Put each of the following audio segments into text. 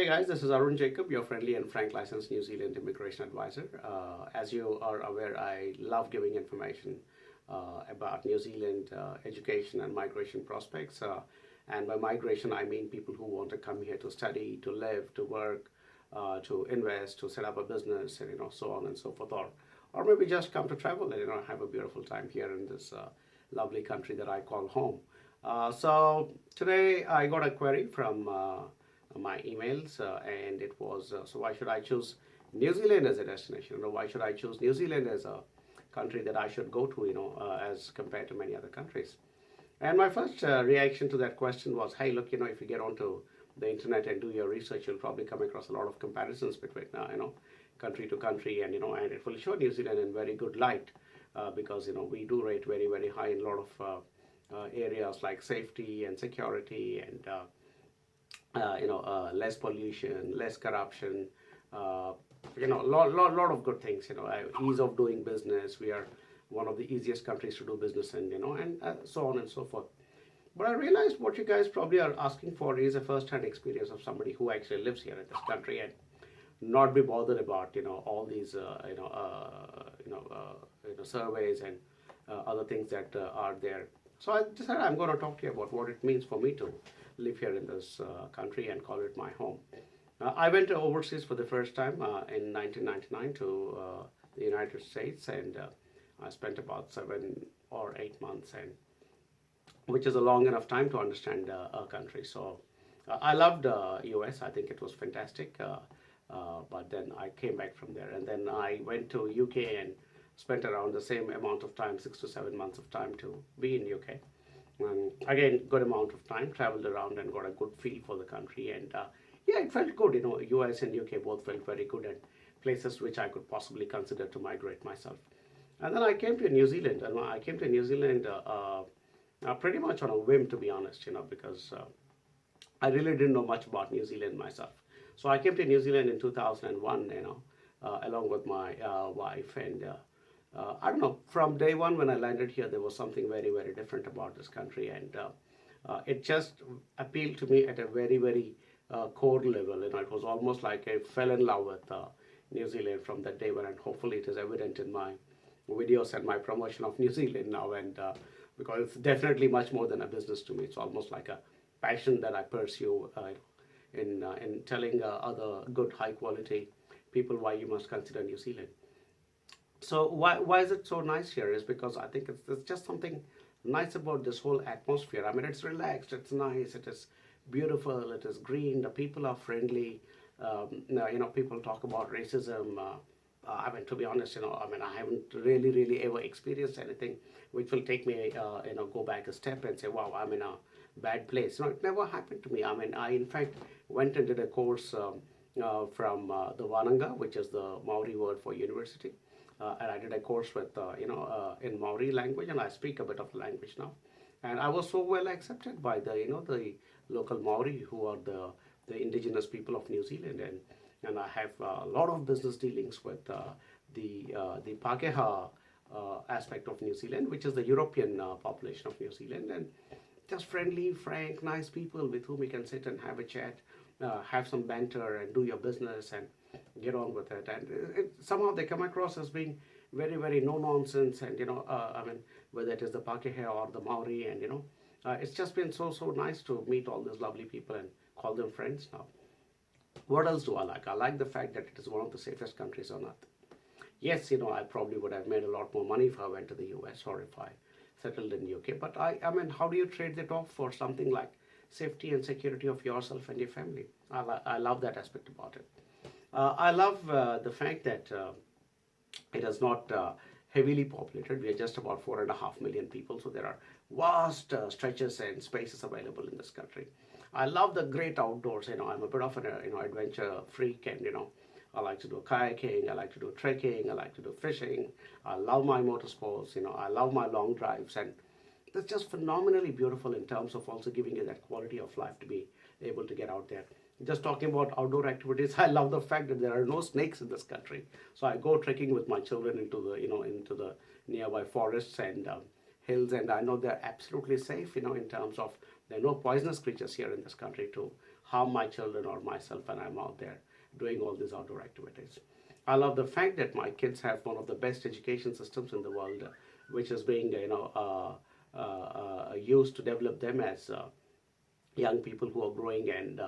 Hey guys, this is Arun Jacob, your friendly and frank licensed New Zealand immigration advisor. As you are aware, I love giving information about New Zealand education and migration prospects. And by migration, I mean people who want to come here to study, to live, to work, to invest, to set up a business, and so on and so forth, or maybe just come to travel and have a beautiful time here in this lovely country that I call home. So today I got a query from my emails, and it was so why should I choose New Zealand as a destination? Why should I choose New Zealand as a country that I should go to? As compared to many other countries. And my first reaction to that question was, hey, look, if you get onto the internet and do your research, you'll probably come across a lot of comparisons between, country to country, and and it will show New Zealand in very good light because we do rate very, very high in a lot of areas like safety and security and less pollution, less corruption, lot of good things. Ease of doing business. We are one of the easiest countries to do business in. And so on and so forth. But I realized what you guys probably are asking for is a first-hand experience of somebody who actually lives here in this country and not be bothered about all these surveys and other things that are there. So I decided I'm going to talk to you about what it means for me to live here in this country and call it my home. I went overseas for the first time in 1999 to the United States, and I spent about 7 or 8 months, and which is a long enough time to understand a country. So I loved US. I think it was fantastic. But then I came back from there, and then I went to UK and spent around the same amount of time, 6 to 7 months of time to be in UK. And again, good amount of time, traveled around and got a good feel for the country. And yeah, it felt good. US and UK both felt very good and places which I could possibly consider to migrate myself. And then I came to New Zealand, and I came to New Zealand pretty much on a whim, to be honest, because I really didn't know much about New Zealand myself. So I came to New Zealand in 2001, along with my wife, and I don't know, from day one when I landed here, there was something very, very different about this country, and it just appealed to me at a very, very core level. It was almost like I fell in love with New Zealand from that day when, and hopefully it is evident in my videos and my promotion of New Zealand now, and because it's definitely much more than a business to me. It's almost like a passion that I pursue in telling other good, high quality people why you must consider New Zealand. So why is it so nice here is because I think it's just something nice about this whole atmosphere. I mean, it's relaxed, it's nice, it is beautiful, it is green, the people are friendly. People talk about racism. I mean, to be honest, I haven't really ever experienced anything which will take me, go back a step and say, wow, I'm in a bad place. It never happened to me. I mean, I in fact went and did a course from the Wananga, which is the Maori word for university. And I did a course with, in Maori language, and I speak a bit of the language now. And I was so well accepted by the local Maori, who are the indigenous people of New Zealand, and I have a lot of business dealings with the Pākehā aspect of New Zealand, which is the European population of New Zealand, and just friendly, frank, nice people with whom you can sit and have a chat, have some banter, and do your business and get on with it. And somehow they come across as being very, very no nonsense, and whether it is the Pākehā or the Maori, and it's just been so nice to meet all these lovely people and call them friends now. What else do I like? I like the fact that it is one of the safest countries on earth. Yes, I probably would have made a lot more money if I went to the US or if I settled in UK. But I mean, how do you trade that off for something like safety and security of yourself and your family? I love that aspect about it. I love the fact that it is not heavily populated. We are just about 4.5 million people, so there are vast stretches and spaces available in this country. I love the great outdoors. I'm a bit of an adventure freak, and I like to do kayaking, I like to do trekking, I like to do fishing. I love my motorsports. I love my long drives, and it's just phenomenally beautiful in terms of also giving you that quality of life to be able to get out there. Just talking about outdoor activities, I love the fact that there are no snakes in this country. So I go trekking with my children into the nearby forests and hills, and I know they're absolutely safe, in terms of there are no poisonous creatures here in this country to harm my children or myself when I'm out there doing all these outdoor activities. I love the fact that my kids have one of the best education systems in the world, which is being used to develop them as young people who are growing and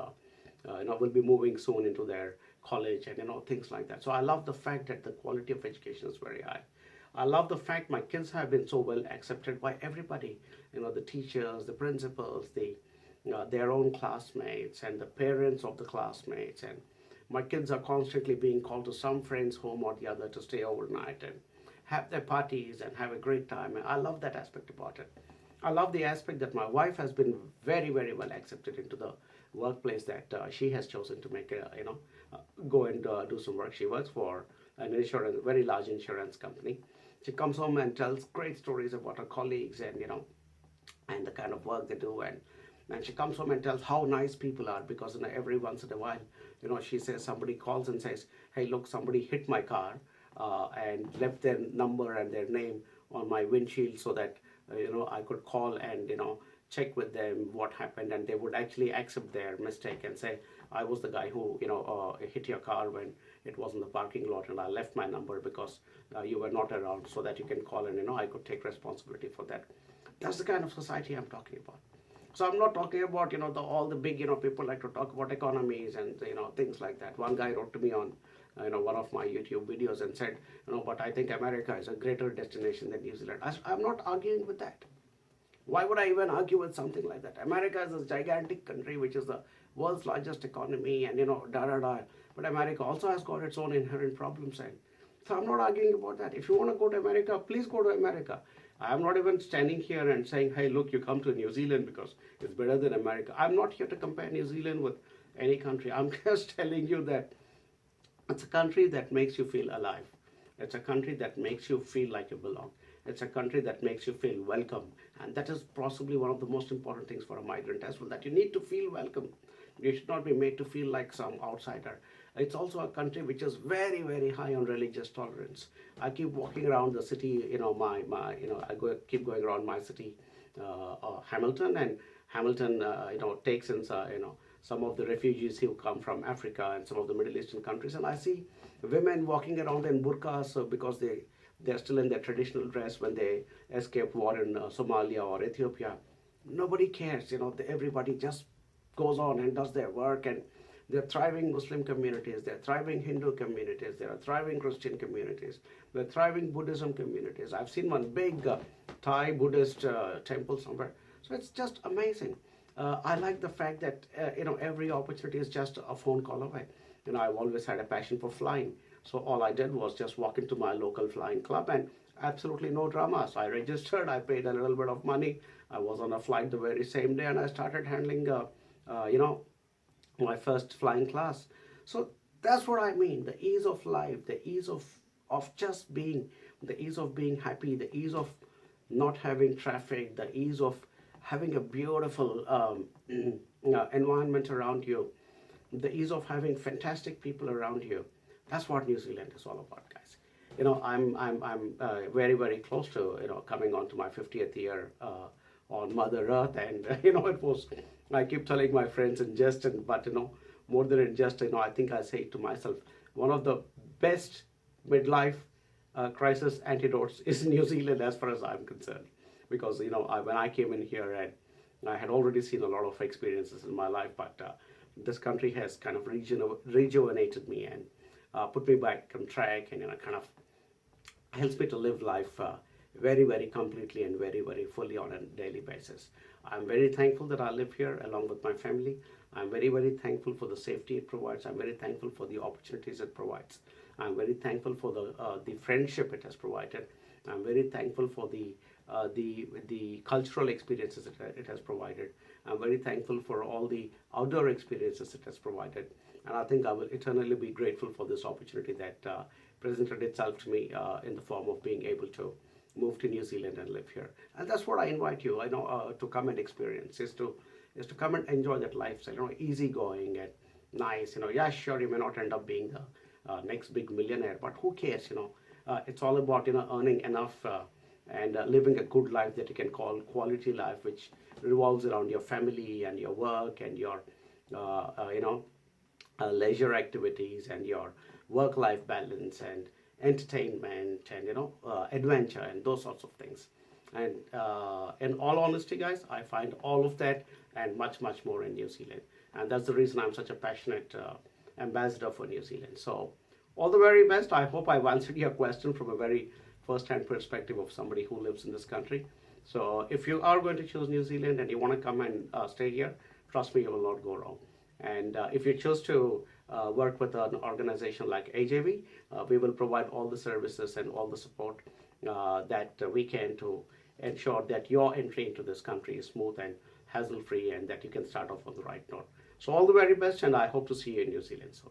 will be moving soon into their college and things like that. So I love the fact that the quality of education is very high. I love the fact my kids have been so well accepted by everybody, the teachers, the principals, their own classmates and the parents of the classmates. And my kids are constantly being called to some friend's home or the other to stay overnight and have their parties and have a great time. And I love that aspect about it. I love the aspect that my wife has been very, very well accepted into the workplace that she has chosen to make go and do some work. She works for an insurance, very large insurance company. She comes home and tells great stories about her colleagues and and the kind of work they do, and she comes home and tells how nice people are, because every once in a while, she says, somebody calls and says, hey, look, somebody hit my car and left their number and their name on my windshield so that I could call and check with them what happened, and they would actually accept their mistake and say, I was the guy who hit your car when it was in the parking lot, and I left my number because you were not around, so that you can call and I could take responsibility for that. That's the kind of society I'm talking about. So I'm not talking about all the big people like to talk about economies and things like that. One guy wrote to me on one of my YouTube videos and said, but I think America is a greater destination than New Zealand. I'm not arguing with that. Why would I even argue with something like that? America is a gigantic country which is the world's largest economy and da da da. But America also has got its own inherent problems, and so I'm not arguing about that. If you want to go to America, please go to America. I'm not even standing here and saying, hey, look, you come to New Zealand because it's better than America. I'm not here to compare New Zealand with any country. I'm just telling you that it's a country that makes you feel alive. It's a country that makes you feel like you belong. It's a country that makes you feel welcome. And that is possibly one of the most important things for a migrant as well, that you need to feel welcome. You should not be made to feel like some outsider. It's also a country which is very, very high on religious tolerance. I keep walking around the city, keep going around my city, Hamilton, and Hamilton, takes in, some of the refugees who come from Africa and some of the Middle Eastern countries, and I see women walking around in burqas because they're still in their traditional dress when they escaped war in Somalia or Ethiopia. Nobody cares, everybody just goes on and does their work, and they're thriving Muslim communities, they're thriving Hindu communities, there are thriving Christian communities, they're thriving Buddhism communities. I've seen one big Thai Buddhist temple somewhere. So it's just amazing. I like the fact that every opportunity is just a phone call away. I've always had a passion for flying. So all I did was just walk into my local flying club and absolutely no drama. So I registered, I paid a little bit of money. I was on a flight the very same day and I started handling, my first flying class. So that's what I mean, the ease of life, the ease of just being, the ease of being happy, the ease of not having traffic, the ease of having a beautiful environment around you, the ease of having fantastic people around you. That's what New Zealand is all about, guys. I'm very, very close to coming on to my 50th year on Mother Earth, and it was. I keep telling my friends in jest, but more than in jest, I think I say to myself, one of the best midlife crisis antidotes is New Zealand, as far as I'm concerned, because when I came in here and I had already seen a lot of experiences in my life, but this country has kind of rejuvenated me and put me back on track, and kind of helps me to live life very, very completely and very, very fully on a daily basis. I'm very thankful that I live here along with my family. I'm very, very thankful for the safety it provides. I'm very thankful for the opportunities it provides. I'm very thankful for the friendship it has provided. I'm very thankful for the cultural experiences it has provided. I'm very thankful for all the outdoor experiences it has provided. And I think I will eternally be grateful for this opportunity that presented itself to me in the form of being able to move to New Zealand and live here. And that's what I invite you, to come and experience, is to come and enjoy that lifestyle, easygoing and nice. Yeah, sure, you may not end up being the next big millionaire, but who cares? It's all about earning enough and living a good life that you can call quality life, which revolves around your family and your work and your you know, leisure activities and your work-life balance and entertainment and adventure and those sorts of things. And in all honesty, guys, I find all of that and much more in New Zealand, and that's the reason I'm such a passionate ambassador for New Zealand. So all the very best. I hope I've answered your question from a very first-hand perspective of somebody who lives in this country. So if you are going to choose New Zealand and you want to come and stay here, trust me, you will not go wrong. And if you choose to work with an organization like AJV, we will provide all the services and all the support that we can to ensure that your entry into this country is smooth and hassle-free and that you can start off on the right note. So all the very best, and I hope to see you in New Zealand soon.